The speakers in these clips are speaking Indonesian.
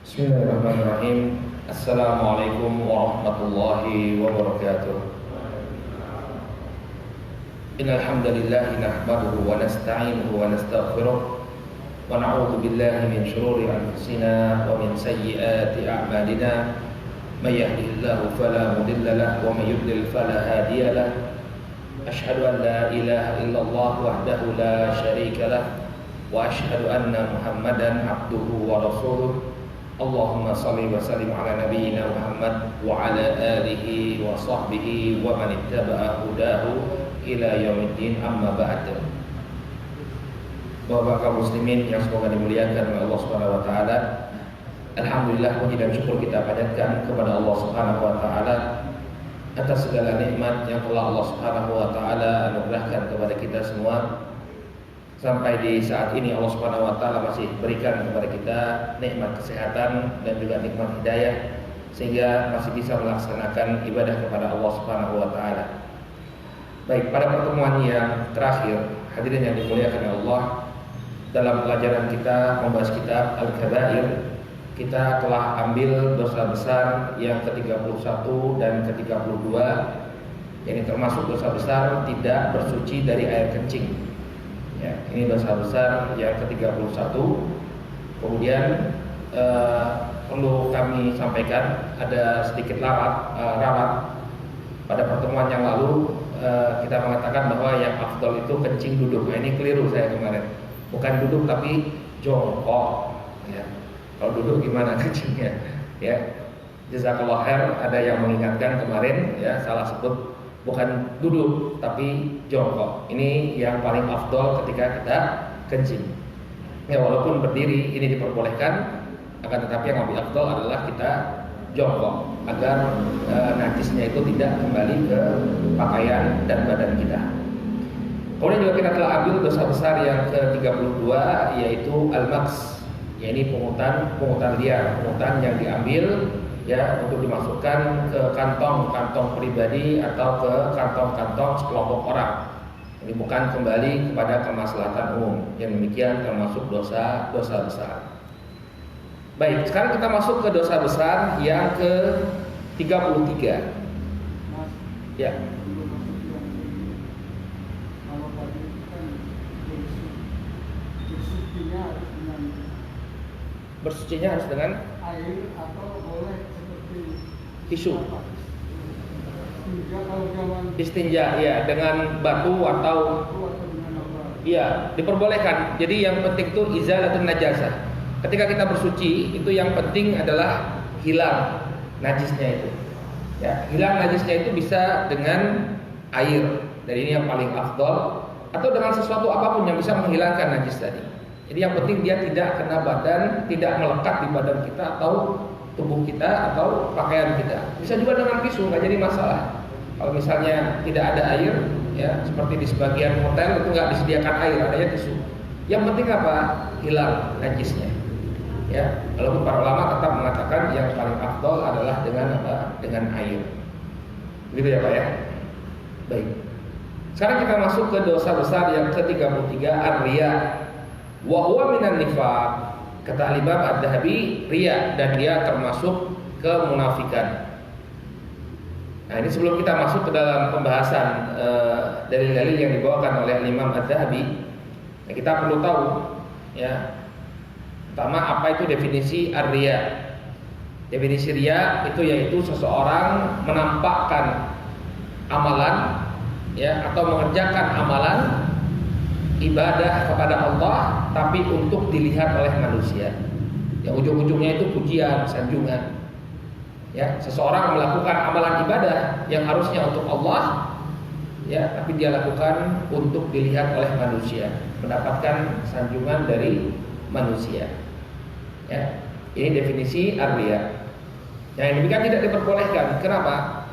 Bismillahirrahmanirrahim. Assalamualaikum warahmatullahi wabarakatuh. Innal hamdalillah nahmaduhu wa nasta'inuhu wa nastaghfiruh wa na'udzu billahi min shururi anfusina wa min sayyiati a'malina. May yahdihillahu fala mudilla lahu wa may yudlil fala hadiya lahu. Asyhadu an la ilaha illallah wahdahu la syarika lahu wa asyhadu anna Muhammadan abduhu wa rasuluh. Allahumma salli wa sallim ala nabiyyina Muhammad wa ala alihi wa sahbihi wa man ittaba'a hudahu ila yaumiddin, amma ba'd. Bapak kaum muslimin yang semoga dimuliakan oleh Allah Subhanahu wa taala. Alhamdulillah, puji dan syukur kita panjatkan kepada Allah Subhanahu wa taala atas segala nikmat yang telah Allah Subhanahu wa taala anugerahkan kepada kita semua. Sampai di saat ini Allah Subhanahu wa taala masih berikan kepada kita nikmat kesehatan dan juga nikmat hidayah sehingga masih bisa melaksanakan ibadah kepada Allah Subhanahu wa taala. Baik, pada pertemuan yang terakhir, hadirin yang dimuliakan Allah, dalam pelajaran kita membahas kitab Al-Kabair, kita telah ambil dosa besar yang ke-31 dan ke-32, yang termasuk dosa besar tidak bersuci dari air kencing. Ya, ini dosa besar yang ke-31. Kemudian perlu kami sampaikan ada sedikit rawat. Pada pertemuan yang lalu kita mengatakan bahwa yang afdal itu kencing duduk. Nah, ini keliru saya kemarin. Bukan duduk tapi jongkok. Ya. Kalau duduk gimana kencingnya? Ya. Jazakallah khair, ada yang mengingatkan kemarin, ya, salah sebut. Bukan duduk tapi jongkok. Ini yang paling afdol ketika kita kencing. Ya, walaupun berdiri ini diperbolehkan, akan tetapi yang lebih afdol adalah kita jongkok agar najisnya itu tidak kembali ke pakaian dan badan kita. Kemudian juga kita telah ambil dosa besar yang ke-32, yaitu al-maks, yaitu pungutan liar, pungutan yang diambil ya untuk dimasukkan ke kantong-kantong pribadi atau ke kantong-kantong sekelompok orang. Ini bukan kembali kepada kemaslahatan umum. Yang demikian termasuk dosa besar. Baik, sekarang kita masuk ke dosa besar yang ke-33. Ya. Bersucinya harus dengan air atau boleh tisu. Istinja ya, dengan batu atau iya, diperbolehkan. Jadi yang penting itu izalatun najasah. Ketika kita bersuci, itu yang penting adalah hilang najisnya itu. Ya, hilang najisnya itu bisa dengan air. Dan ini yang paling afdol, atau dengan sesuatu apapun yang bisa menghilangkan najis tadi. Jadi yang penting dia tidak kena badan, tidak melekat di badan kita atau tubuh kita atau pakaian kita. Bisa juga dengan tisu, nggak jadi masalah. Kalau misalnya tidak ada air, ya seperti di sebagian hotel itu nggak disediakan air, adanya tisu. Yang penting apa? Hilang najisnya. Ya, walaupun para ulama tetap mengatakan yang paling afdol adalah dengan apa? Dengan air. Gitu ya Pak ya. Baik. Sekarang kita masuk ke dosa besar yang ke-33, ar-riya. Wa huwa minan nifaq. Kata Imam Ad-Dhahabi, riya dan dia termasuk kemunafikan. Nah, ini sebelum kita masuk ke dalam pembahasan dalil-dalil yang dibawakan oleh Imam Ad-Dhahabi, ya, kita perlu tahu, ya, pertama apa itu definisi ar-riya. Definisi riya itu yaitu seseorang menampakkan amalan, ya, atau mengerjakan amalan ibadah kepada Allah tapi untuk dilihat oleh manusia. Yang ujung-ujungnya itu pujian, sanjungan. Ya, seseorang melakukan amalan ibadah yang harusnya untuk Allah, ya, tapi dia lakukan untuk dilihat oleh manusia, mendapatkan sanjungan dari manusia. Ya, ini definisi ar-riya. Yang demikian tidak diperbolehkan. Kenapa?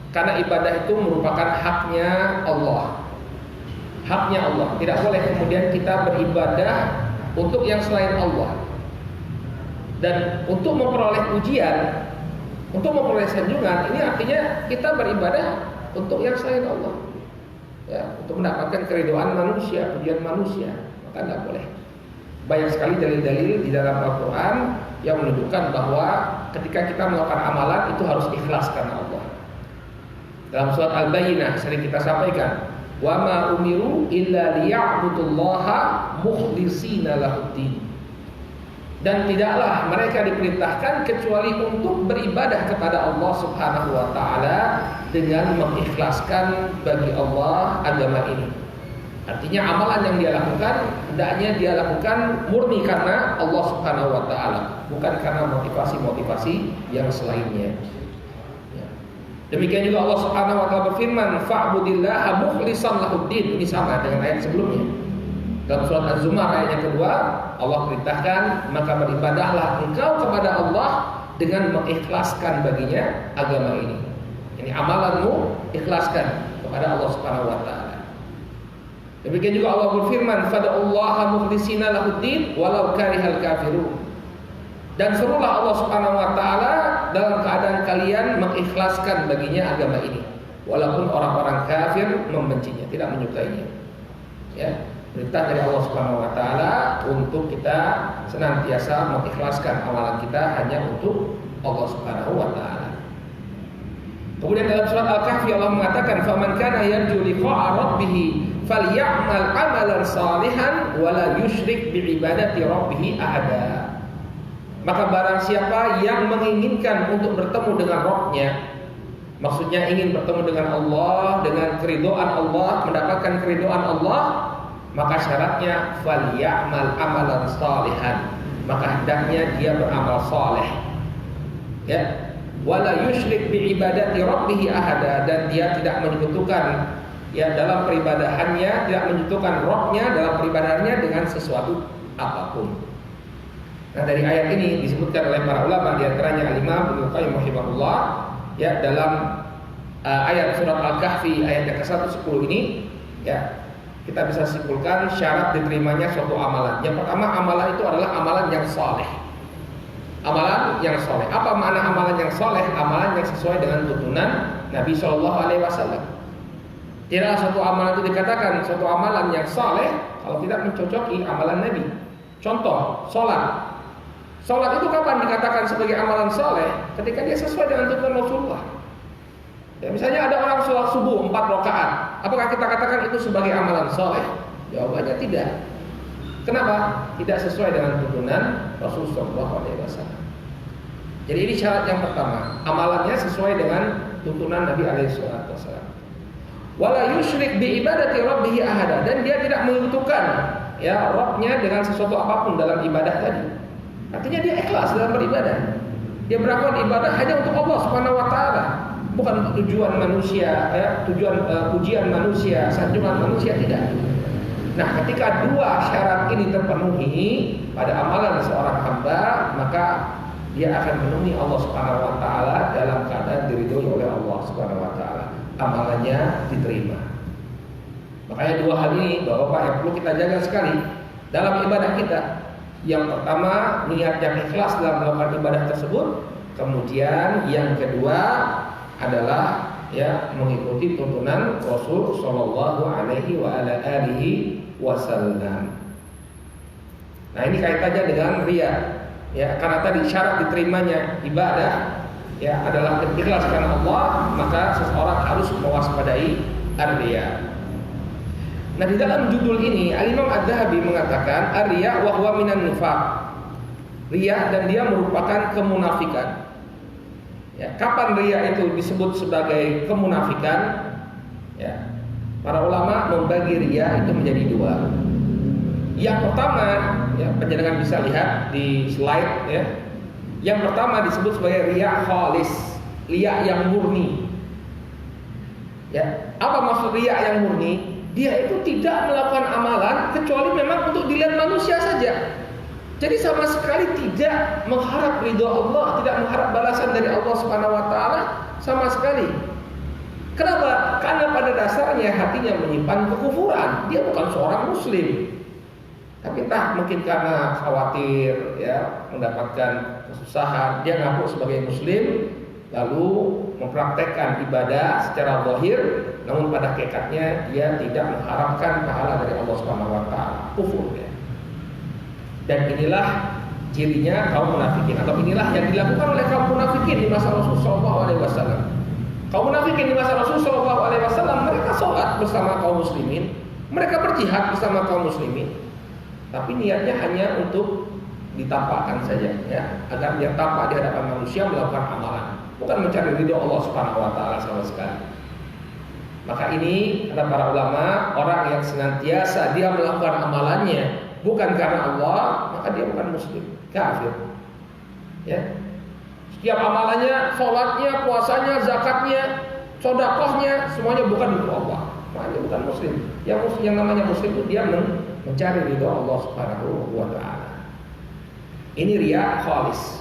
Karena ibadah itu merupakan haknya Allah. Haknya Allah. Tidak boleh kemudian kita beribadah untuk yang selain Allah. Dan untuk memperoleh pujian, untuk memperoleh sanjungan, ini artinya kita beribadah untuk yang selain Allah. Ya, untuk mendapatkan keridhaan manusia, pujian manusia, maka tidak boleh. Banyak sekali dalil-dalil di dalam Al-Quran yang menunjukkan bahwa ketika kita melakukan amalan itu harus ikhlas karena Allah. Dalam surat Al-Bayyinah sering kita sampaikan, wa ma umiru illa liya'budullaha mukhlishina lahuddin. Dan tidaklah mereka diperintahkan kecuali untuk beribadah kepada Allah Subhanahu wa taala dengan mengikhlaskan bagi Allah agama ini. Artinya amalan yang dia lakukan hendaknya dia lakukan murni karena Allah Subhanahu wa taala, bukan karena motivasi-motivasi yang selainnya. Ya. Demikian juga Allah Subhanahu wa taala berfirman, fa'budillaha mukhlishan lahuddin. Ini sama dengan ayat sebelumnya. Dalam surat Az-Zumar ayat yang kedua, Allah perintahkan, maka beribadahlah engkau kepada Allah dengan mengikhlaskan baginya agama ini. Ini amalanmu ikhlaskan kepada Allah Subhanahu wa taala. Demikian juga Allah berfirman, fad'ullaha mukhlishina lahuddin walau karihal kafirun. Dan serulah Allah Subhanahu wa taala dalam keadaan kalian mengikhlaskan baginya agama ini, walaupun orang-orang kafir membencinya, tidak menyukainya. Ya. Perintah dari Allah Subhanahu wa taala untuk kita senantiasa mengikhlaskan amalan kita hanya untuk Allah Subhanahu wa taala. Kemudian dalam surat Al-Kahfi Allah mengatakan, "Faman kana yarju liqa'a rabbih falyamal 'amalan shalihan wa la yusyrik bi'ibadati rabbih ahada." Maka barang siapa yang menginginkan untuk bertemu dengan Rabb-nya, maksudnya ingin bertemu dengan Allah, dengan keridhaan Allah, mendapatkan keridhaan Allah, maka syaratnya falyamal amalan shalihan, maka hendaknya dia beramal saleh. Ya, wala yusyrik bi ibadati rabbih ahada, dan dia tidak menyekutukan ya dalam peribadahannya, tidak menyekutukan Rabb-nya dalam peribadahannya dengan sesuatu apapun. Nah, dari ayat ini disebutkan oleh para ulama, di antaranya Al-Imam Ibnu Qayyim rahimahullah ya dalam ayat surat Al-Kahfi ayat yang ke-110 ini ya, kita bisa simpulkan syarat diterimanya suatu amalan. Yang pertama, amalan itu adalah amalan yang saleh. Amalan yang saleh. Apa makna amalan yang saleh? Amalan yang sesuai dengan tuntunan Nabi Shallallahu Alaihi Wasallam. Tidak suatu amalan itu dikatakan suatu amalan yang saleh kalau tidak mencocoki amalan Nabi. Contoh, sholat. Sholat itu kapan dikatakan sebagai amalan saleh? Ketika dia sesuai dengan tuntunan Rasulullah. Ya, misalnya ada orang sholat subuh 4 rakaat, apakah kita katakan itu sebagai amalan soleh? Jawabannya tidak. Kenapa? Tidak sesuai dengan tuntunan Rasulullah SAW. Jadi ini syarat yang pertama, amalannya sesuai dengan tuntunan Nabi SAW. Wala yusyrik bi ibadati rabbih ahada, dan dia tidak menyekutukan ya Rabb-nya dengan sesuatu apapun dalam ibadah tadi. Artinya dia ikhlas dalam beribadah. Dia melakukan ibadah hanya untuk Allah Subhanahu wa taala, bukan untuk tujuan manusia, tujuan pujian manusia, sanjungan manusia, tidak. Nah, ketika dua syarat ini terpenuhi pada amalan seorang hamba, maka dia akan memenuhi Allah Subhanahu wa taala dalam keadaan diridhoi oleh Allah Subhanahu wa taala. Amalannya diterima. Makanya dua hal ini Bapak yang perlu kita jaga sekali dalam ibadah kita. Yang pertama, niat yang ikhlas dalam melakukan ibadah tersebut. Kemudian yang kedua adalah ya mengikuti tuntunan Rasul Shallallahu Alaihi Wasallam. Nah, ini kaitannya dengan riya. Ya, karena tadi syarat diterimanya ibadah ya adalah ikhlas karena Allah, maka seseorang harus mewaspadai ar-riya. Nah, di dalam judul ini Al-Imam Adz-Dzahabi mengatakan ar-riya wa huwa minan nifaq. Riya dan dia merupakan kemunafikan. Ya, kapan riya itu disebut sebagai kemunafikan? Ya, para ulama membagi riya itu menjadi dua. Yang pertama, ya, penjenengan bisa lihat di slide ya. Yang pertama disebut sebagai riya khalis, riya yang murni. Ya, apa maksud riya yang murni? Dia itu tidak melakukan amalan kecuali memang untuk dilihat manusia saja. Jadi sama sekali tidak mengharap ridho Allah, tidak mengharap balasan dari Allah Subhanahu wa taala sama sekali. Kenapa? Karena pada dasarnya hatinya menyimpan kekufuran. Dia bukan seorang muslim. Tapi entah mungkin karena khawatir ya mendapatkan kesusahan, dia ngaku sebagai muslim lalu mempraktekkan ibadah secara zahir, namun pada hakikatnya dia tidak mengharapkan pahala dari Allah Subhanahu wa taala. Kufur ya. Dan inilah cirinya kaum munafikin, atau inilah yang dilakukan oleh kaum munafikin di masa Rasulullah SAW. Kaum munafikin di masa Rasulullah SAW, mereka sholat bersama kaum muslimin, mereka berjihad bersama kaum muslimin, tapi niatnya hanya untuk ditampakkan saja, ya, agar dia tampak di hadapan manusia melakukan amalan, bukan mencari ridho Allah Subhanahu Wa Taala sama sekali. Maka ini kata para ulama, orang yang senantiasa dia melakukan amalannya bukan karena Allah, maka dia bukan muslim, kafir. Ya. Setiap amalannya, sholatnya, puasanya, zakatnya, sedekahnya, semuanya bukan untuk Allah, maka dia bukan muslim. Yang namanya muslim itu dia mencari ridho Allah Subhanahu wa Ta'ala. Ini riya khalis.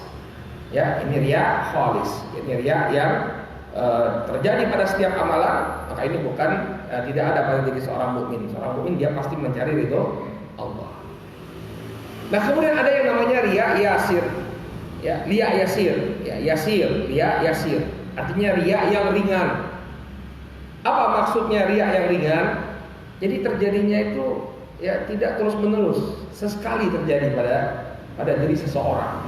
Ya, ini riya khalis. Ini riya yang terjadi pada setiap amalan, maka ini bukan tidak ada pada diri seorang mukmin. Seorang mukmin dia pasti mencari ridho Allah. Nah, kemudian ada yang namanya riya yasir. Ya, riya yasir, ya, riya yasir. Artinya riya yang ringan. Apa maksudnya riya yang ringan? Jadi terjadinya itu ya tidak terus-menerus, sesekali terjadi pada diri seseorang.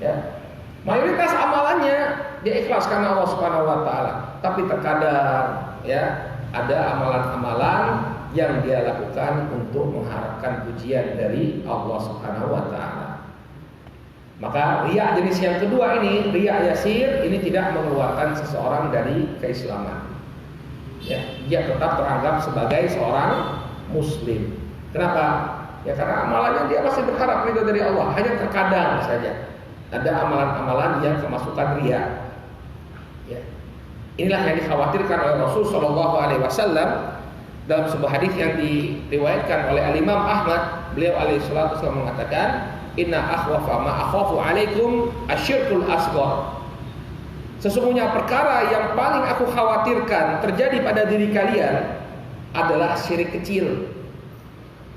Ya. Mayoritas amalannya dia ikhlas karena Allah Subhanahu wa Ta'ala, tapi terkadang ya ada amalan-amalan yang dia lakukan untuk mengharapkan pujian dari Allah Subhanahu wa Ta'ala. Maka riya jenis yang kedua ini, riya yasir, ini tidak mengeluarkan seseorang dari keislaman. Ya, dia tetap teranggap sebagai seorang muslim. Kenapa? Ya karena amalannya dia masih berharap ridho dari Allah, hanya terkadang saja ada amalan-amalan yang kemasukan riya. Ya. Inilah yang dikhawatirkan oleh Rasul Shallallahu Alaihi Wasallam dalam sebuah hadis yang diriwayatkan oleh Al-Imam Ahmad. Beliau alaihi salatu wasallam mengatakan, Inna akhwafa ma akhafu alaikum asyirkul asghar. Sesungguhnya perkara yang paling aku khawatirkan terjadi pada diri kalian adalah syirik kecil.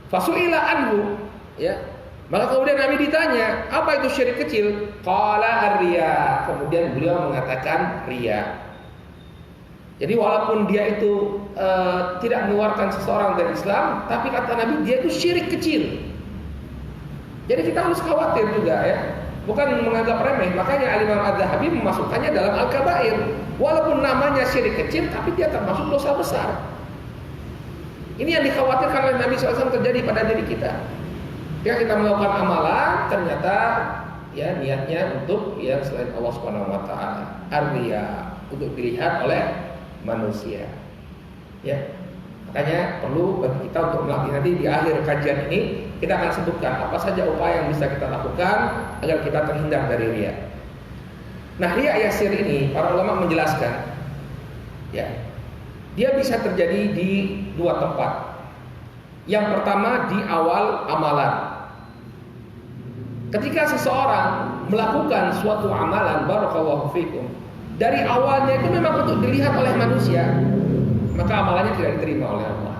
Fasu'ila anhu, ya. Maka kemudian Nabi ditanya, apa itu syirik kecil? Qala ar-riya. Kemudian beliau mengatakan riya. Jadi walaupun dia itu tidak mengeluarkan seseorang dari Islam, tapi kata Nabi dia itu syirik kecil. Jadi kita harus khawatir juga, ya, bukan menganggap remeh. Makanya Al-Imam Az-Zahabi memasukkannya dalam Al-Kabair. Walaupun namanya syirik kecil, tapi dia termasuk dosa besar. Ini yang dikhawatirkan oleh Nabi SAW terjadi pada diri kita. Ketika kita melakukan amalan, ternyata ya niatnya untuk yang selain Allah Subhanahu Wa Taala, ar-riya, untuk dilihat oleh manusia. Ya, makanya perlu bagi kita untuk melatih. Nanti di akhir kajian ini kita akan sebutkan apa saja upaya yang bisa kita lakukan agar kita terhindar dari riya. Nah, riya yasir ini para ulama menjelaskan, ya, dia bisa terjadi di dua tempat. Yang pertama di awal amalan. Ketika seseorang melakukan suatu amalan, barakallahu fikum, dari awalnya itu memang untuk dilihat oleh manusia, maka amalannya tidak diterima oleh Allah.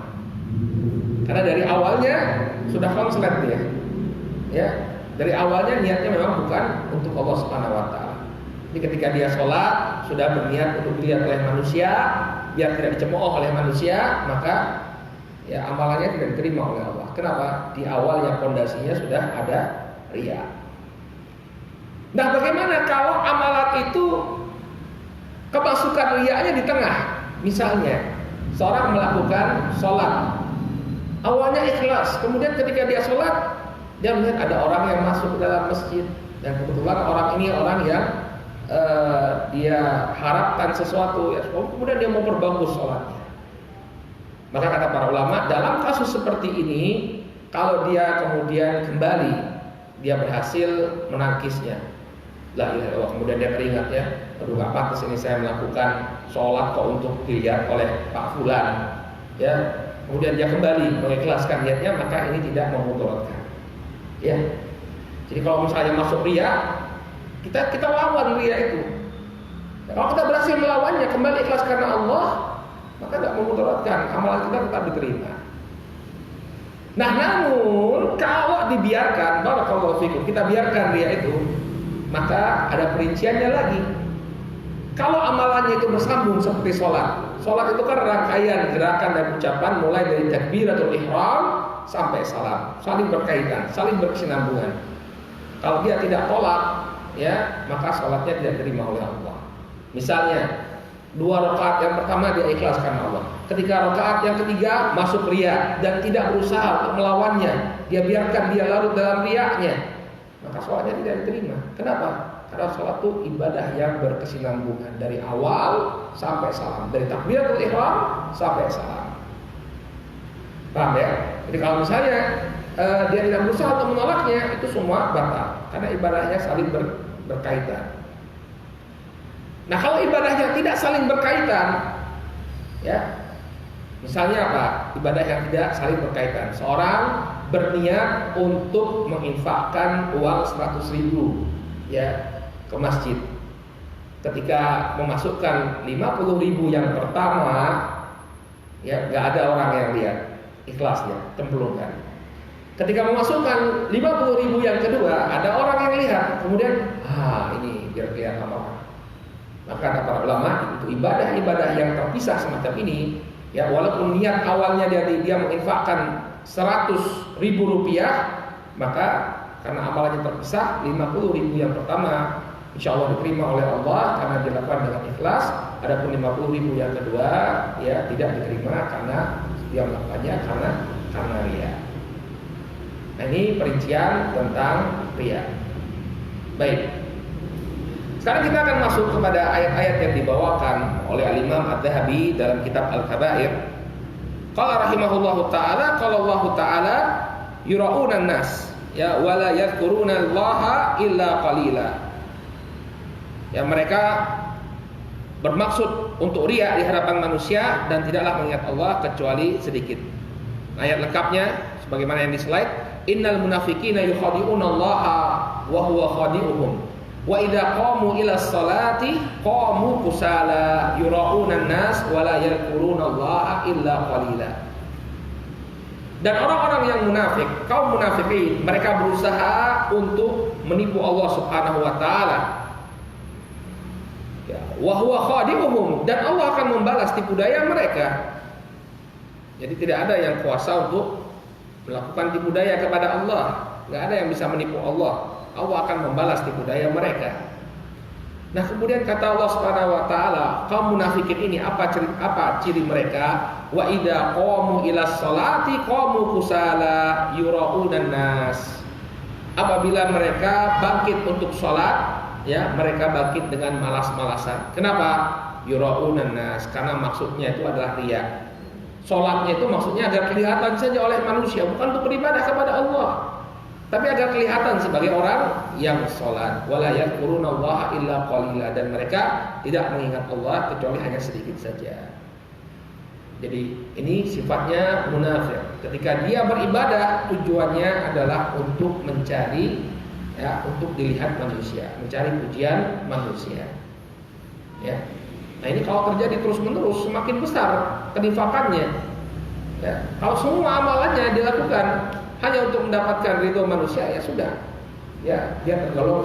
Karena dari awalnya sudah konslet dia. Ya, dari awalnya niatnya memang bukan untuk Allah Subhanahu wa Ta'ala. Jadi ketika dia sholat sudah berniat untuk dilihat oleh manusia, biar tidak dicemooh oleh manusia, maka ya amalannya tidak diterima oleh Allah. Kenapa? Di awalnya fondasinya sudah ada riya. Nah, bagaimana kalau amalan itu kemasukan riyanya di tengah? Misalnya seorang melakukan sholat, awalnya ikhlas, kemudian ketika dia sholat dia melihat ada orang yang masuk ke dalam masjid, dan kebetulan orang ini orang yang dia harapkan sesuatu, ya, kemudian dia mau perbagus sholatnya. Maka kata para ulama, dalam kasus seperti ini, kalau dia kemudian kembali, dia berhasil menangkisnya, la ilaha illallah, kemudian dia teringat, ya, aduh gak pantas ini saya melakukan sholat kok untuk dilihat oleh Pak Fulan, ya, kemudian dia kembali mengikhlaskan niatnya, maka ini tidak memudaratkan, ya. Jadi kalau misalnya masuk riya, kita lawan riya itu. Kalau kita berhasil melawannya, kembali ikhlas karena Allah, maka tidak memudaratkan, amalan kita tetap diterima. Nah, namun kalau dibiarkan, barakallahu fikum, kita biarkan riya itu, maka ada perinciannya lagi. Kalau amalannya itu bersambung seperti sholat. Sholat itu kan rangkaian gerakan dan ucapan mulai dari takbiratul ihram sampai salam, saling berkaitan, saling berkesinambungan. Kalau dia tidak tolak, ya, maka sholatnya tidak diterima oleh Allah. Misalnya 2 rakaat yang pertama dia ikhlas karena Allah. Ketika rakaat yang ketiga masuk riya dan tidak berusaha untuk melawannya, dia biarkan dia larut dalam riyanya, maka sholatnya tidak diterima. Kenapa? Karena sholat itu ibadah yang berkesinambungan dari awal sampai salam, dari takbiratul ihram sampai salam. Paham ya? Jadi kalau misalnya dia tidak berusaha untuk menolaknya, itu semua batal karena ibadahnya saling berkaitan. Nah, kalau ibadahnya tidak saling berkaitan, ya, misalnya apa? Ibadah yang tidak saling berkaitan. Seorang berniat untuk menginfakkan uang 100.000, ya, ke masjid. Ketika memasukkan 50.000 yang pertama, ya, nggak ada orang yang lihat, ikhlasnya, cemplungkan. Ketika memasukkan 50.000 yang kedua, ada orang yang lihat, kemudian, ini biar kelihatan orang. Maka kata para ulama, itu ibadah-ibadah yang terpisah semacam ini, ya, walaupun niat awalnya dia menginfakkan 100.000 rupiah, maka karena amalannya terpisah, 50.000 yang pertama insya Allah diterima oleh Allah karena dilakukan dengan ikhlas. Adapun 50.000 yang kedua, ya, tidak diterima karena dia melakukannya karena riya. Nah, ini perincian tentang riya. Baik. Sekarang kita akan masuk kepada ayat-ayat yang dibawakan oleh Al-Imam Adz-Dzahabi dalam kitab Al-Kabair. Qala rahimahullahu ta'ala, qala Allah ta'ala yura'unan nas, ya, wala yadhkuruna Allaha illa qalila. Ya, mereka bermaksud untuk riya di hadapan manusia dan tidaklah mengingat Allah kecuali sedikit. Ayat lengkapnya sebagaimana yang di slide, innal munafiqina yukhadi'una Allaha wa huwa khadi'uhum. Wa idza qamu ila sholati qamu kusala yura'unan nas wa la yadhkurunallaha illa qalila. Dan orang-orang yang munafik, kaum munafikin, mereka berusaha untuk menipu Allah Subhanahu wa taala. Ya, wa huwa khadi'uhum, dan Allah akan membalas tipu daya mereka. Jadi tidak ada yang kuasa untuk melakukan tipu daya kepada Allah. Enggak ada yang bisa menipu Allah. Allah akan membalas tipu daya mereka. Nah, kemudian kata Allah Subhanahu wa taala, kaum munafikin ini apa ciri mereka? Wa idza qamu ila sholati qamu kusala yura'unan nas. Apabila mereka bangkit untuk sholat, ya, mereka bangkit dengan malas-malasan. Kenapa? Yura'unan nas, karena maksudnya itu adalah riya. Sholatnya itu maksudnya agar kelihatan saja oleh manusia, bukan untuk beribadah kepada Allah, tapi agar kelihatan sebagai orang yang sholat. Wala yadhkurunallaha illa qalila, dan mereka tidak mengingat Allah kecuali hanya sedikit saja. Jadi ini sifatnya munafik. Ketika dia beribadah, tujuannya adalah untuk mencari, ya, untuk dilihat manusia, mencari pujian manusia. Ya. Nah, ini kalau terjadi terus-menerus, semakin besar kenifakannya. Ya. Kalau semua amalannya dilakukan hanya untuk mendapatkan ridho manusia, ya sudah, ya, dia tergolong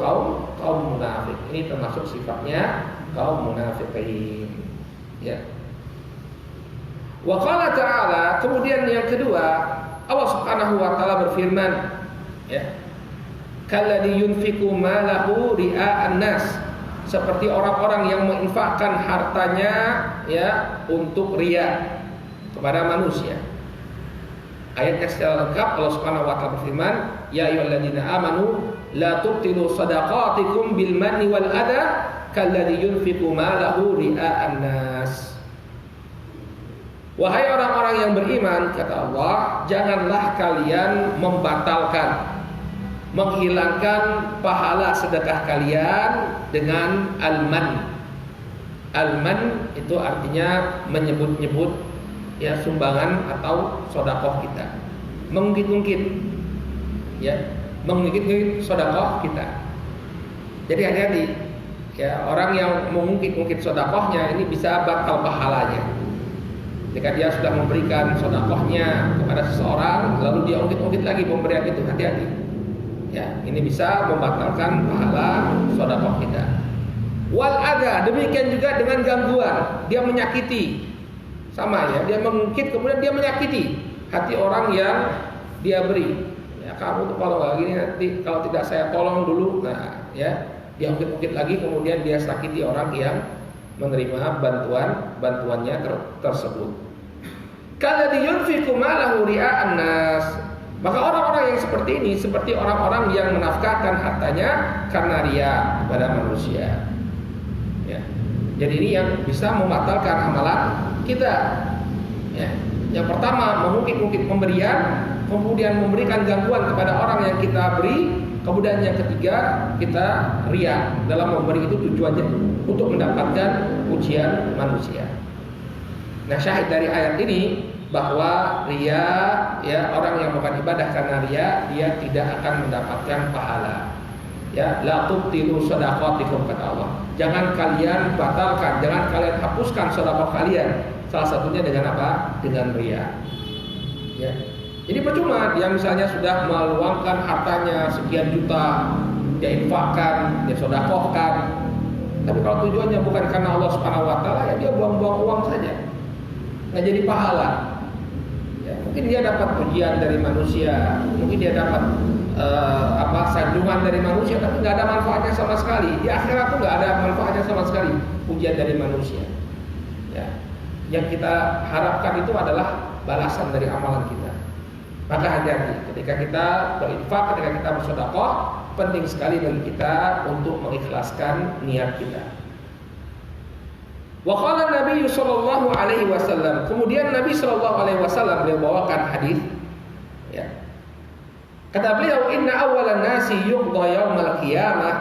kaum munafik. Ini termasuk sifatnya kaum munafikin. Ya. Wa qala ta'ala, kemudian yang kedua, Allah Subhanahu wa taala berfirman, ya, kalladzi yunfiqu malahu ria'an nas, seperti orang-orang yang menginfakkan hartanya, ya, untuk riya kepada manusia. Ayatnya secara lengkap Allah Subhanahu wa taala berfirman, ya ayyuhalladzina amanu la tubtilu shadaqatikum bil manni wal adha kalladzi yunfiqu malahu ria'an nas. Wahai orang-orang yang beriman, kata Allah, janganlah kalian membatalkan, menghilangkan pahala sedekah kalian dengan al-man. Al-man itu artinya menyebut-nyebut, ya, sumbangan atau sedekah kita, mengungkit-ungkit, ya, mengungkit-ungkit sedekah kita. Jadi hati-hati, ya, orang yang mengungkit-ungkit sedekahnya ini bisa batal pahalanya. Jika dia sudah memberikan sedekahnya kepada seseorang, lalu dia ungkit-ungkit lagi pemberian itu, hati-hati. Ya, ini bisa membatalkan pahala sedekah kita. Wal adha, demikian juga dengan gangguan, dia menyakiti. Sama, ya, dia mengungkit kemudian dia menyakiti hati orang yang dia beri. Ya, kamu tuh kalau nggak gini nanti kalau tidak saya tolong dulu, nah ya dia ungkit-ungkit lagi, kemudian dia sakiti orang yang menerima bantuannya tersebut. Kalau yunfiqu malahu ria'an nas, maka orang-orang yang seperti ini seperti orang-orang yang menafkahkan hartanya karena ria kepada manusia. Ya. Jadi ini yang bisa membatalkan amalan kita. Ya. Yang pertama mengungkit-ungkit pemberian, kemudian memberikan gangguan kepada orang yang kita beri, kemudian yang ketiga kita ria dalam memberi itu tujuannya untuk mendapatkan pujian manusia. Nah, syahid dari ayat ini bahwa ria, ya, orang yang melakukan ibadah karena ria, dia tidak akan mendapatkan pahala. Ya, la tubtilu shadaqatikum, kata Allah. Jangan kalian batalkan, jangan kalian hapuskan sedekah kalian. Salah satunya dengan apa? Dengan ria. Ya. Jadi percuma dia misalnya sudah meluangkan hartanya sekian juta, dia infakkan, dia sedekahkan. Tapi kalau tujuannya bukan karena Allah Subhanahu wa taala, ya dia buang-buang uang saja. Nggak jadi pahala. Ya, mungkin dia dapat pujian dari manusia, mungkin dia dapat sanjungan dari manusia, tapi nggak ada manfaatnya sama sekali. Di akhirat tuh nggak ada manfaatnya sama sekali pujian dari manusia. Ya. Yang kita harapkan itu adalah balasan dari amalan kita. Maka hati-hati ketika kita berinfak, ketika kita bersedekah, penting sekali bagi kita untuk mengikhlaskan niat kita. Wa qala Nabi sallallahu alaihi wasallam, kemudian Nabi sallallahu alaihi wasallam beliau bawakan hadis, ya. Kata beliau, inna awwalan nasi yuqda yaumal qiyamah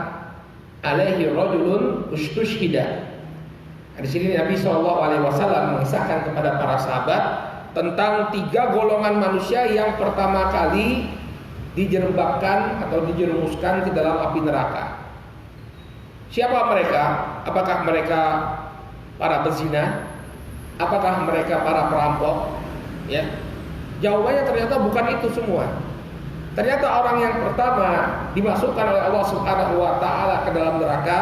alaihi rajulun ustushhida. Di sini Nabi sallallahu alaihi wasallam mengisahkan kepada para sahabat tentang 3 golongan manusia yang pertama kali dijerembabkan atau dijerumuskan ke dalam api neraka. Siapa mereka? Apakah mereka para pezina? Apakah mereka para perampok? Ya. Jawabannya ternyata bukan itu semua. Ternyata orang yang pertama dimasukkan oleh Allah Subhanahu wa taala ke dalam neraka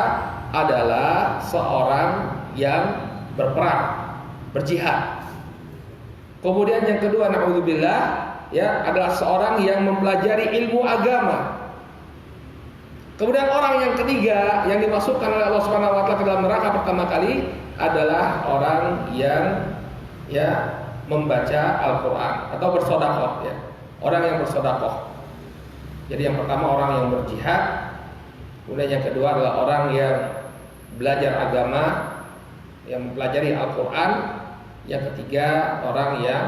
adalah seorang yang berperang, berjihad. Kemudian yang kedua, naudzubillah, ya, adalah seorang yang mempelajari ilmu agama. Kemudian orang yang ketiga yang dimasukkan oleh Allah Subhanahu wa taala ke dalam neraka pertama kali adalah orang yang, ya, membaca Al-Qur'an atau bersedekah, ya. Orang yang bersedekah. Jadi yang pertama orang yang berjihad, kemudian yang kedua adalah orang yang belajar agama, yang mempelajari Al-Qur'an, yang ketiga orang yang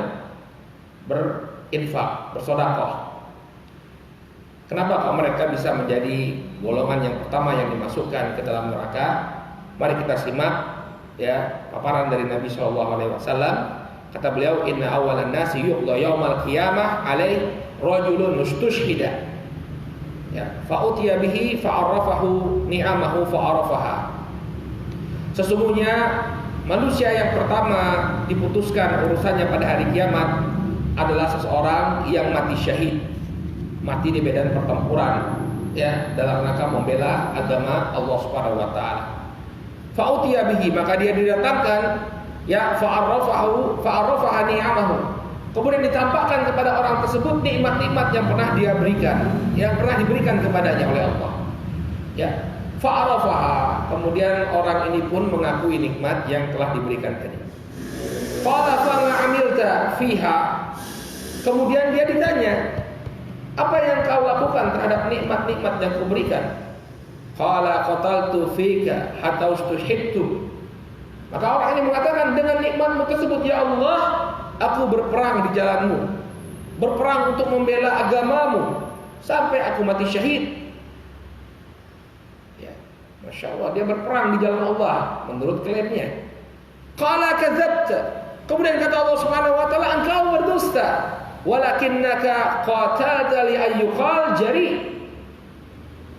berinfak, bersedekah. Kenapa kok mereka bisa menjadi golongan yang pertama yang dimasukkan ke dalam neraka? Mari kita simak, ya, paparan dari Nabi sallallahu alaihi wasallam. Kata beliau, inna awalan nasi yuqda yaumal qiyamah alaihi rajulun ustushhida. Ya, fa'utiya bihi fa'arafahu ni'amahu fa'arafaha. Sesungguhnya manusia yang pertama diputuskan urusannya pada hari kiamat adalah seseorang yang mati syahid, mati di medan pertempuran, ya, dalam rangka membela agama Allah Subhanahu wa taala. Fa'utiya bihi, maka dia didatangkan, ya, fa'arafaha ni'amahu. Kemudian ditampakkan kepada orang tersebut nikmat-nikmat yang pernah dia berikan, yang pernah diberikan kepadanya oleh Allah. Ya, fa'arafaha. Kemudian orang ini pun mengakui nikmat yang telah diberikan tadi. Qala fa amilta fiha. Kemudian dia ditanya, apa yang kau lakukan terhadap nikmat-nikmat yang kuberikan? Qala qataltu fika hatta ustuhibtu. Maka orang ini mengatakan, dengan nikmatmu tersebut ya Allah, aku berperang di jalanmu, berperang untuk membela agamamu sampai aku mati syahid. Ya, Masya Allah, dia berperang di jalan Allah menurut klaimnya. Qala kadzabta. Kemudian kata Allah Subhanahu wa taala, engkau berdusta. Walakinnaka qatalta li ayyuqal jari.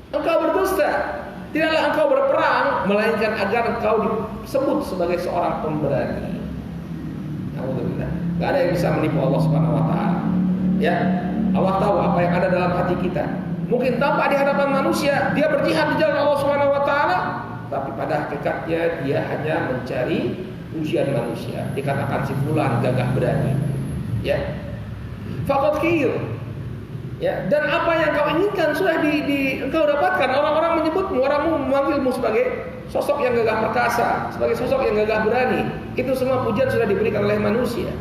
Engkau berdusta. Tidaklah engkau berperang melainkan agar engkau disebut sebagai seorang pemberani. Alhamdulillah. Gak ada yang bisa menipu Allah Subhanahu wa taala. Ya, Allah tahu apa yang ada dalam hati kita. Mungkin tampak di hadapan manusia dia berjihad di jalan Allah Subhanahu wa taala, tapi pada hakikatnya dia hanya mencari pujian manusia. Dikatakan si fulan gagah berani. Ya. Faqad qil. Ya, dan apa yang kau inginkan sudah engkau dapatkan. Orang-orang menyebutmu, orang memanggilmu sebagai sosok yang gagah perkasa, sebagai sosok yang gagah berani. Itu semua pujian sudah diberikan oleh manusia.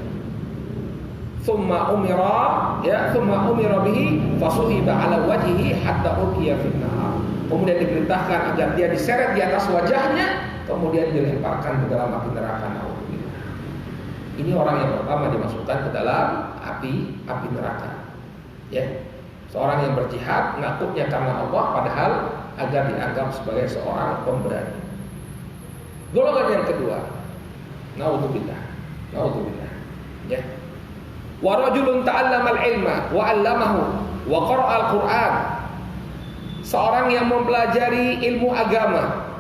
Thumma umira bihi fasuhiba ala wajhihi hatta ulqiya fin nar. Kemudian diperintahkan agar dia diseret di atas wajahnya, kemudian dilemparkan ke dalam api neraka. Naudzubillah. Ini orang yang pertama dimasukkan ke dalam api neraka. Ya. Seorang yang berjihad ngakutnya karena Allah padahal agar dianggap sebagai seorang pemberani. Golongan yang kedua, naudzubillah. Ya. Wa rajulun ta'allamal ilma wa 'allamahu wa qara'al Qur'an. Seorang yang mempelajari ilmu agama,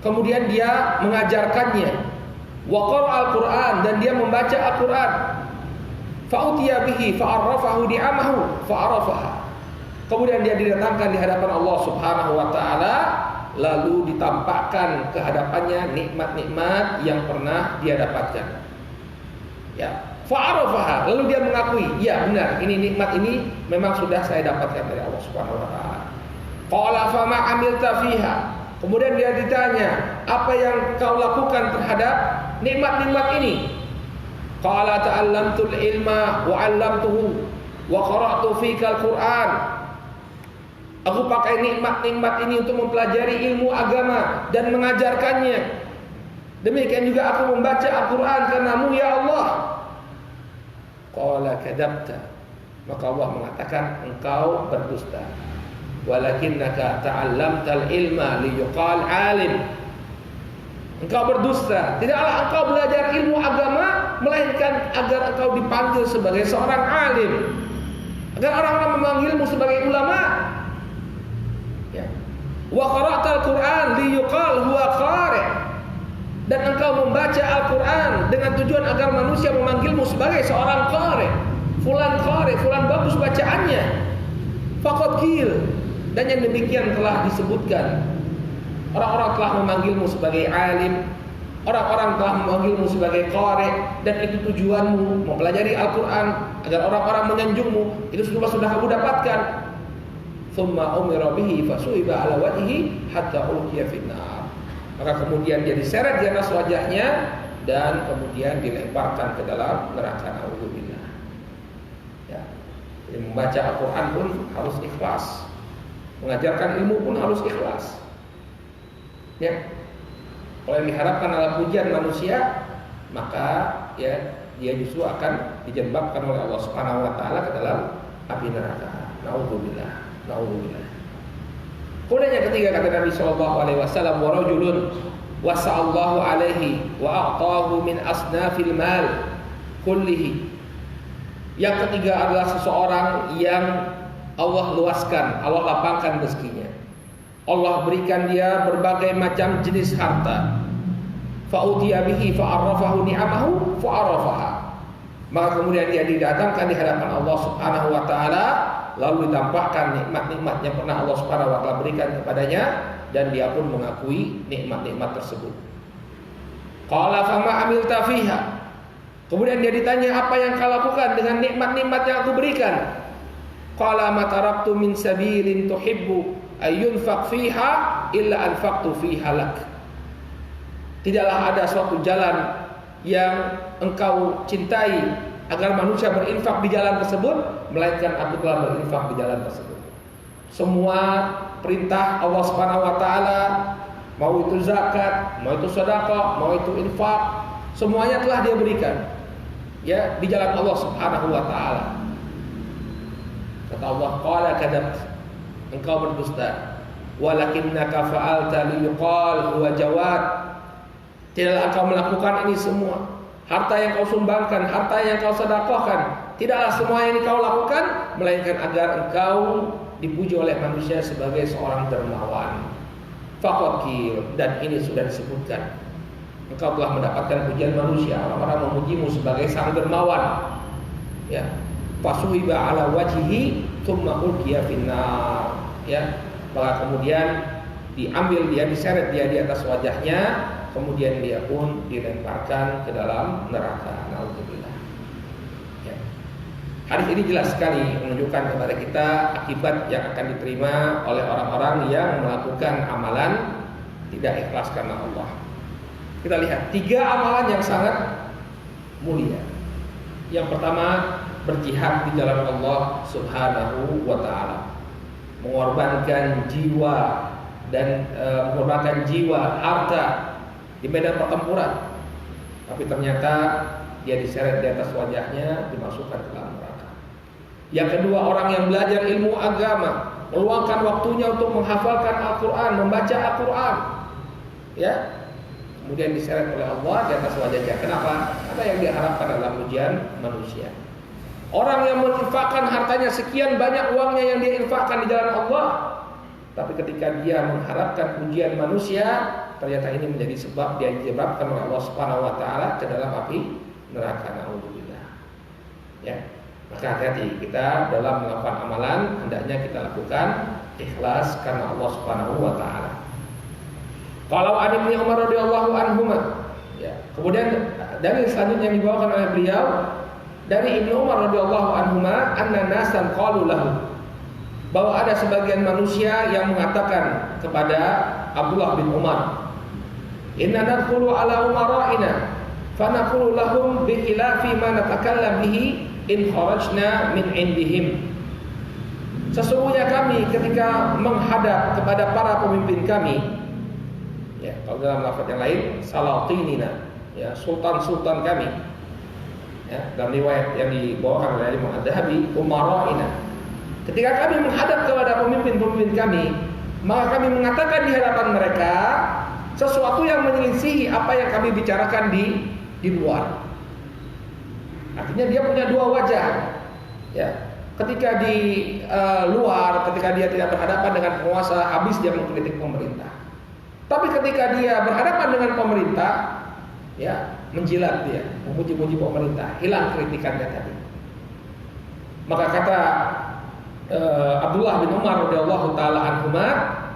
kemudian dia mengajarkannya. Wa qara'al Qur'an, dan dia membaca Al-Qur'an. Fa'utiya bihi fa'arrafahu ni'amahu fa'arafaha. Kemudian dia didatangkan di hadapan Allah Subhanahu wa taala, lalu ditampakkan ke hadapannya nikmat-nikmat yang pernah dia dapatkan. Ya, fa'arafaha, lalu dia mengakui, ya benar, ini nikmat ini memang sudah saya dapatkan dari Allah Subhanahu wa taala. Qala fama 'amilta fiha. Kemudian dia ditanya, apa yang kau lakukan terhadap nikmat-nikmat ini? Qala ta'allamtul ilma wa 'allamtuhu wa qara'tu fikal Qur'an. Aku pakai nikmat-nikmat ini untuk mempelajari ilmu agama dan mengajarkannya. Demikian juga aku membaca Al-Qur'an karenamu ya Allah. Qala kadzabta. Maka Allah mengatakan engkau berdusta. Walakinnaka ta'allamtal ilma liyuqal 'alim. Engkau berdusta. Tidaklah engkau belajar ilmu agama melainkan agar engkau dipanggil sebagai seorang alim, agar orang-orang memanggilmu sebagai ulama. Ya. Wa qara'tal Qur'an liyuqal huwa qari'. Dan engkau membaca Al-Qur'an dengan tujuan agar manusia memanggilmu sebagai seorang qari'. Fulan bagus bacaannya. Faqad qil. Dan yang demikian telah disebutkan. Orang-orang telah memanggilmu sebagai alim, orang-orang telah memanggilmu sebagai qari', dan itu tujuanmu mempelajari Al-Qur'an agar orang-orang menyanjungmu. Itu sudah kamu dapatkan. Tsumma umira bihi fasuhiba ala wajhihi hatta ulqiya fin nar. Maka kemudian dia diseret di atas wajahnya dan kemudian dilemparkan ke dalam neraka. Naudzubillah. Ya. Jadi membaca Al-Qur'an pun harus ikhlas. Mengajarkan ilmu pun harus ikhlas. Ya, kalau yang diharapkan adalah pujian manusia, maka ya dia justru akan dijebakkan oleh Allah Subhanahu wa taala ke dalam api neraka. Naudzubillah. Kemudian yang ketiga kata Nabi sallallahu alaihi wasallam, wa rajulun wasa'allahu alaihi wa a'tahu min asnafil mal kullihi. Yang ketiga adalah seseorang yang Allah luaskan, Allah lapangkan rezekinya. Allah berikan dia berbagai macam jenis harta. Fa'utiya bihi fa'arrafahu ni'amahu fa'arafaha. Maka kemudian dia didatangkan di hadapan Allah Subhanahu wa taala, lalu ditampakkan nikmat-nikmat yang pernah Allah Subhanahu wa taala berikan kepadanya, dan dia pun mengakui nikmat-nikmat tersebut. Qala fama 'amilta fiha. Kemudian dia ditanya, apa yang kau lakukan dengan nikmat-nikmat yang aku berikan? Qala ma taraktu min sabilin tuhibbu ayyunfaq fiha illa anfaqtu fiha lak. Tidaklah ada suatu jalan yang engkau cintai agar manusia berinfak di jalan tersebut melainkan aku telah berinfak di jalan tersebut. Semua perintah Allah Subhanahu wa taala, mau itu zakat, mau itu sedekah, mau itu infak, semuanya telah dia berikan ya di jalan Allah Subhanahu wa taala. Kata Allah, qala kadzabta, engkau berdusta. Walakinnaka fa'alta liyuqal huwa jawad. Tidaklah engkau melakukan ini semua. Harta yang kau sumbangkan, harta yang kau sedekahkan, tidaklah semua yang kau lakukan melainkan agar engkau dipuji oleh manusia sebagai seorang dermawan. Faqad qil, dan ini sudah disebutkan. Engkau telah mendapatkan pujian manusia, orang-orang memujimu sebagai sang dermawan. Ya. Fasuhiba ala wajhihi tsumma ulqiya finnar. Ya, maka kemudian diambil dia, diseret dia di atas wajahnya, kemudian dia pun dilemparkan ke dalam neraka. Naudzubillah. Ya. Hadis ini jelas sekali menunjukkan kepada kita akibat yang akan diterima oleh orang-orang yang melakukan amalan tidak ikhlas karena Allah. Kita lihat 3 amalan yang sangat mulia. Yang pertama, berjihad di jalan Allah Subhanahu wa taala. Mengorbankan jiwa dan mengorbankan jiwa, harta di medan pertempuran. Tapi ternyata dia diseret di atas wajahnya, dimasukkan ke dalam neraka. Yang kedua, orang yang belajar ilmu agama, meluangkan waktunya untuk menghafalkan Al-Quran, membaca Al-Quran, ya, kemudian diseret oleh Allah di atas wajahnya. Kenapa? Karena yang diharapkan adalah ujian manusia. Orang yang menginfakkan hartanya sekian banyak uangnya yang dia infakkan di jalan Allah, tapi ketika dia mengharapkan ujian manusia, ternyata ini menjadi sebab dia dijebakkan oleh Allah Subhanahu wa taala ke dalam api neraka. Naudzubillah. Ya. Maka hati-hati kita dalam melakukan amalan, hendaknya kita lakukan ikhlas karena Allah Subhanahu wa taala. Kalau an Ibnu Umar radhiyallahu anhuma, ya. Kemudian dalil selanjutnya yang dibawakan oleh beliau dari Ibnu Umar radhiyallahu anhuma, anna nasan qalu lahu, bahwa ada sebagian manusia yang mengatakan kepada Abdullah bin Umar, inna nadkhulu ala umara'ina fa naqulu lahum bi khilafi ma natakallam bihi in kharajna min indihim. Sesungguhnya kami ketika menghadap kepada para pemimpin kami, ya, kalau dalam lafaz yang lain salatinina, ya, sultan-sultan kami, ya, dalam riwayat yang dibawakan oleh Imam Ad-Dhahabi, umara'ina, ketika kami menghadap kepada pemimpin-pemimpin kami, maka kami mengatakan di hadapan mereka sesuatu yang menyelisihi apa yang kami bicarakan di luar. Artinya dia punya 2 wajah, ya. Ketika di luar, ketika dia tidak berhadapan dengan penguasa, habis dia mengkritik pemerintah. Tapi ketika dia berhadapan dengan pemerintah, ya, menjilat dia, memuji-muji pemerintah, hilang kritikannya tadi. Maka kata Abdullah bin Umar radhiyallahu taala anhuma,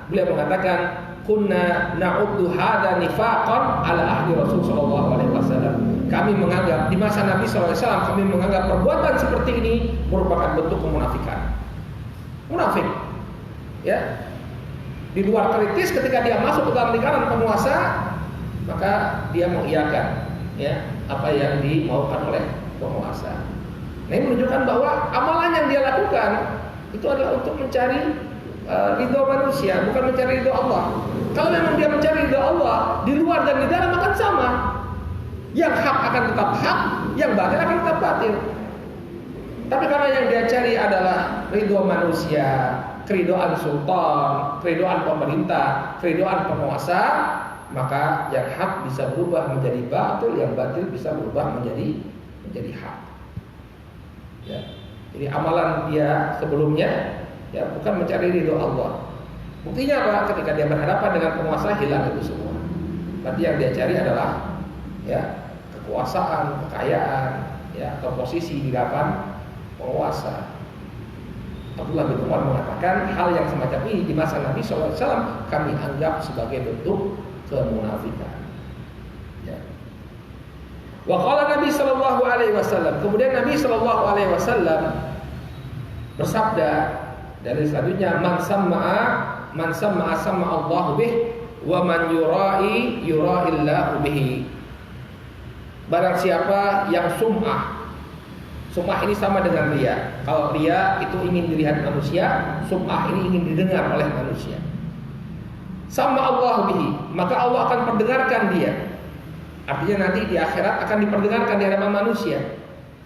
beliau mengatakan, kunna na'uddu hadza nifaqan ala ahdi Rasul sallallahu alaihi wasallam. Kami menganggap di masa Nabi sallallahu alaihi wasallam, kami menganggap perbuatan seperti ini merupakan bentuk kemunafikan. Munafik. Ya. Di luar kritis, ketika dia masuk ke dalam lingkaran penguasa, maka dia mengiyakan, ya, apa yang dimaukan oleh penguasa. Nah, ini menunjukkan bahwa amalan yang dia lakukan itu adalah untuk mencari ridho manusia, bukan mencari ridho Allah. Kalau memang dia mencari ridho Allah, di luar dan di dalam akan sama. Yang hak akan tetap hak, yang batil akan tetap batil. Tapi karena yang dia cari adalah ridho manusia, keridhaan sultan, keridhaan pemerintah, keridhaan penguasa, maka yang hak bisa berubah menjadi batil, yang batil bisa berubah menjadi hak. Ya. Jadi amalan dia sebelumnya, ya, bukan mencari ridho Allah. Buktinya apa? Ketika dia berhadapan dengan penguasa, hilang itu semua. Berarti yang dia cari adalah, ya, kekuasaan, kekayaan, ya, atau posisi di hadapan penguasa. Abdullah bin Umar mengatakan hal yang semacam ini di masa Nabi SAW kami anggap sebagai bentuk kemunafikan. Ya. Wa qala Nabi sallallahu alaihi wasallam, kemudian Nabi sallallahu alaihi wasallam bersabda dari selanjutnya, man samma'a sama Allah bih wa man yura'i yura'illahu bihi. Barang siapa yang sum'ah ini sama dengan riya. Kalau riya itu ingin dilihat manusia, sum'ah ini ingin didengar oleh manusia. Sama Allah bihi, maka Allah akan perdengarkan dia. Artinya nanti di akhirat akan diperdengarkan di hadapan manusia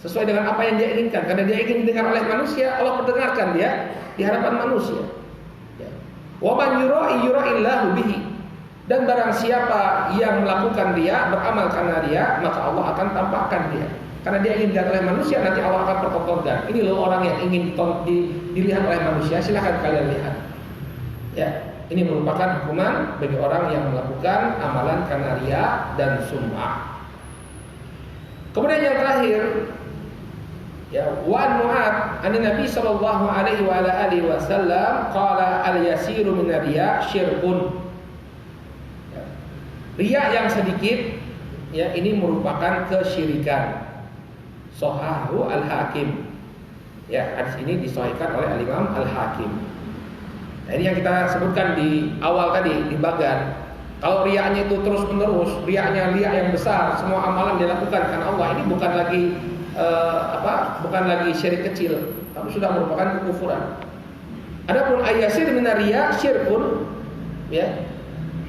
sesuai dengan apa yang dia inginkan. Karena dia ingin didengar oleh manusia, Allah perdengarkan dia di hadapan manusia. Wa man yura'i yura'illahu bihi. Dan barang siapa yang melakukan dia, beramal karena dia, maka Allah akan tampakkan dia. Karena dia ingin dilihat oleh manusia, nanti Allah akan pertontonkan. Ini loh orang yang ingin dilihat oleh manusia, silahkan kalian lihat. Ya, ini merupakan hukuman bagi orang yang melakukan amalan karena riya dan sum'ah. Kemudian yang terakhir, ya, wa Mu'adz an Nabi sallallahu alaihi wa alihi wasallam qala al-yasiru min riya syirkun. Riya yang sedikit, ya, ini merupakan kesyirikan. Shahahu al-Hakim. Ya, hadis ini disahihkan oleh Al-Imam Al-Hakim. Nah, ini yang kita sebutkan di awal tadi di bagan. Kalau riaknya itu terus menerus, riaknya riak yang besar, semua amalan dilakukan karena Allah, ini bukan lagi bukan lagi syirik kecil, tapi sudah merupakan kekufuran. Adapun ayyasir minar riya syirkun, ya.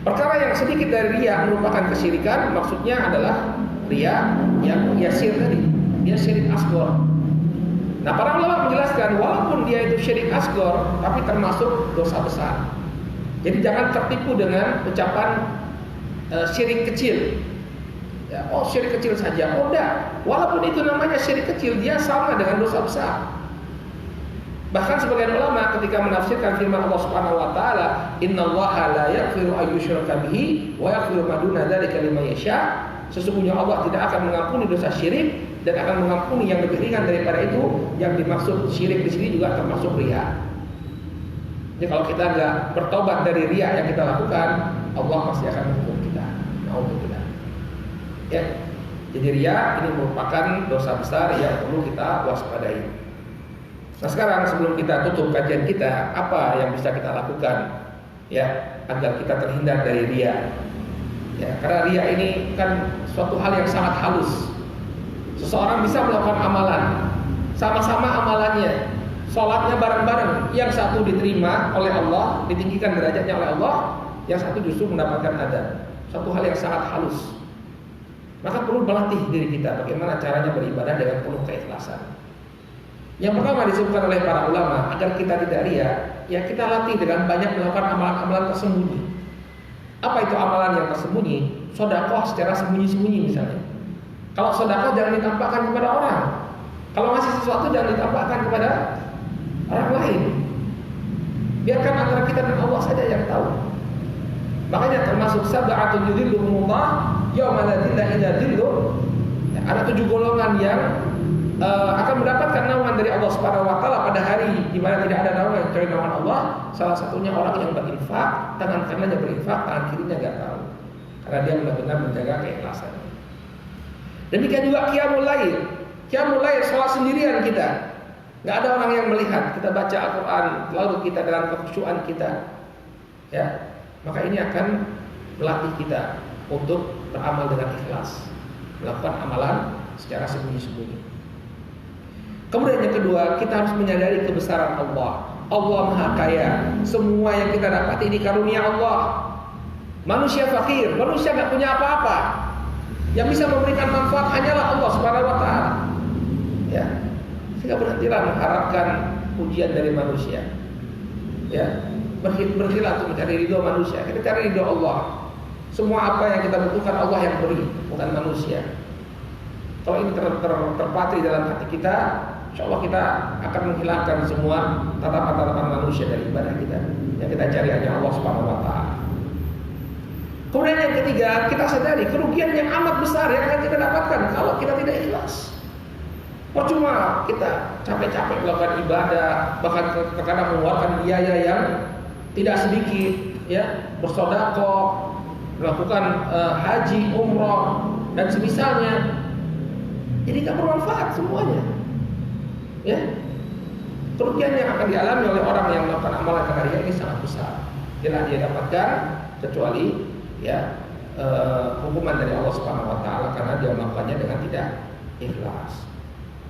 Perkara yang sedikit dari riya merupakan kesyirikan, maksudnya adalah riya yang yasir tadi, dia syirik asghar. Nah, para ulama menjelaskan walaupun dia itu syirik asghar, tapi termasuk dosa besar. Jadi jangan tertipu dengan ucapan syirik kecil. Ya, oh syirik kecil saja. Oh enggak, walaupun itu namanya syirik kecil, dia sama dengan dosa besar. Bahkan sebagian ulama ketika menafsirkan firman Allah Subhanahu wa taala, "Innallaha la yaghfiru an yushraka bihi wa yaghfiru ma duna dzalika liman yasha." Sesungguhnya Allah tidak akan mengampuni dosa syirik dan akan mengampuni yang lebih ringan daripada itu. Yang dimaksud syirik di sini juga termasuk riya. Jadi kalau kita nggak bertobat dari riya yang kita lakukan, Allah pasti akan menghukum kita. Nauzubillah. Ya. Jadi riya ini merupakan dosa besar yang perlu kita waspadai. Nah, sekarang sebelum kita tutup kajian kita, apa yang bisa kita lakukan ya agar kita terhindar dari riya? Ya, karena riya ini kan suatu hal yang sangat halus. Seseorang bisa melakukan amalan, sama-sama amalannya, sholatnya bareng-bareng, yang satu diterima oleh Allah, ditinggikan derajatnya oleh Allah, yang satu justru mendapatkan adab. Suatu hal yang sangat halus. Maka perlu melatih diri kita bagaimana caranya beribadah dengan penuh keikhlasan. Yang pertama disebutkan oleh para ulama, agar kita tidak riya, ya kita latih dengan banyak melakukan amalan-amalan tersembunyi. Apa itu amalan yang tersembunyi? Sedekah secara sembunyi-sembunyi misalnya. Kalau sedekah jangan ditampakkan kepada orang. Kalau ngasih sesuatu jangan ditampakkan kepada orang lain. Biarkan antara kita dan Allah saja yang tahu. Makanya termasuk sab'atun yudhilluhumullah yauma la dhilla illa dhilluh. Ada 7 golongan yang akan mendapatkan naungan dari Allah Subhanahu wa taala pada hari di mana tidak ada naungan kecuali naungan Allah. Salah satunya orang yang berinfak, tangan kanannya berinfak, tangan kirinya enggak tahu. Karena dia benar-benar menjaga keikhlasan. Demikian juga qiyamul lail. Qiyamul lail salat sendirian kita. Enggak ada orang yang melihat, kita baca Al-Qur'an, lalu kita dalam kekhusyuan kita. Ya. Maka ini akan melatih kita untuk beramal dengan ikhlas, melakukan amalan secara sembunyi-sembunyi. Kemudian yang kedua, kita harus menyadari kebesaran Allah. Allah Maha Kaya. Semua yang kita dapat ini karunia Allah. Manusia fakir, manusia nggak punya apa-apa. Yang bisa memberikan manfaat hanyalah Allah Subhanahu wa taala. Ya. Sehingga berhentilah mengharapkan pujian dari manusia. Ya. Berhentilah untuk mencari ridho manusia. Kita cari ridho Allah. Semua apa yang kita butuhkan Allah yang beri, bukan manusia. Kalau ini terpatri dalam hati kita, insya Allah kita akan menghilangkan semua tatapan-tatapan manusia dari ibadah kita. Yang kita cari hanya Allah Subhanahu wa taala. Kemudian yang ketiga, kita sadari kerugian yang amat besar yang akan kita dapatkan kalau kita tidak ikhlas. Percuma kita capek-capek melakukan ibadah, bahkan terkadang mengeluarkan biaya yang tidak sedikit, ya, bersedekah, melakukan haji, umrah dan semisalnya. Jadi tidak bermanfaat semuanya. Ya. Kerugian yang akan dialami oleh orang yang melakukan amalan karena riya ini sangat besar. Tidak dia dapatkan kecuali ya hukuman dari Allah Subhanahu wa taala karena dia melakukannya dengan tidak ikhlas.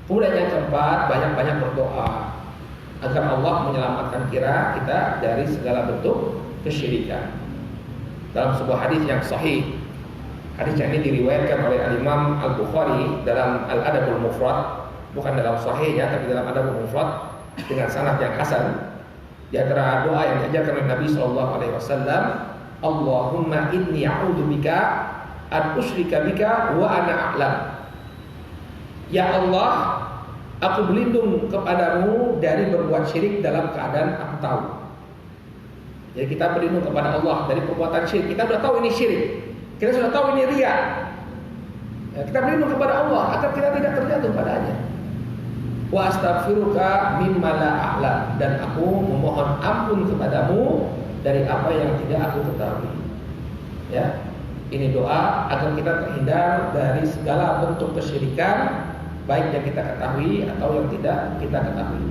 Kemudian yang keempat, banyak-banyak berdoa agar Allah menyelamatkan kita dari segala bentuk kesyirikan. Dalam sebuah hadis yang sahih, hadis ini diriwayatkan oleh Al-Imam Al-Bukhari dalam Al-Adabul Mufrad, bukan dalam sahihnya tapi dalam Adabul Mufrad dengan sanad yang hasan. Di antara doa yang diajarkan oleh Nabi sallallahu alaihi wasallam, Allahumma inni a'udzubika an usyrika bika wa ana a'lam. Ya Allah, aku berlindung kepadamu dari berbuat syirik dalam keadaan aku tahu. Jadi kita berlindung kepada Allah dari perbuatan syirik. Kita sudah tahu ini syirik. Kita sudah tahu ini riya. Ya, kita berlindung kepada Allah agar kita tidak terjatuh padanya. Wa astaghfiruka mimma la a'lam, dan aku memohon ampun kepadamu dari apa yang tidak aku ketahui. Ya, ini doa agar kita terhindar dari segala bentuk kesyirikan baik yang kita ketahui atau yang tidak kita ketahui.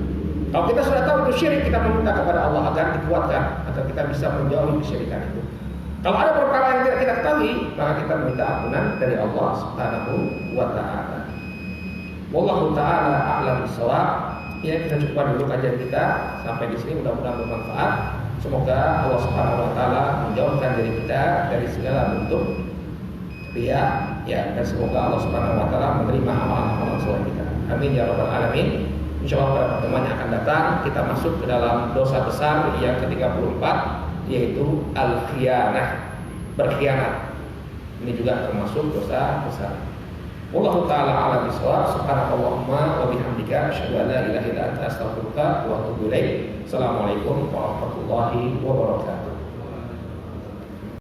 Kalau kita sudah tahu itu syirik, kita meminta kepada Allah agar dikuatkan agar kita bisa menjauhi kesyirikan itu. Kalau ada perkara yang tidak kita ketahui, maka kita meminta ampunan dari Allah Subhanahu wa taala. Wallahu taala a'lam bishawab. Ya, kita cukupkan dulu kajian kita sampai di sini, mudah-mudahan bermanfaat. Semoga Allah Subhanahu wa taala menjauhkan diri kita dari segala bentuk riya, ya, dan semoga Allah Subhanahu wa taala menerima amalan-amalan soleh kita. Amin ya rabbal alamin. Insyaallah pada pertemuan yang akan datang kita masuk ke dalam dosa besar yang ke-34, yaitu al-khiyanah, berkhianat. Ini juga termasuk dosa besar. Wallahu taala a'lam bishawab. Subhanakallahumma wa bihamdika asyhadu an la ilaha illa anta astaghfiruka wa atubu ilaik. Assalamualaikum warahmatullahi wabarakatuh.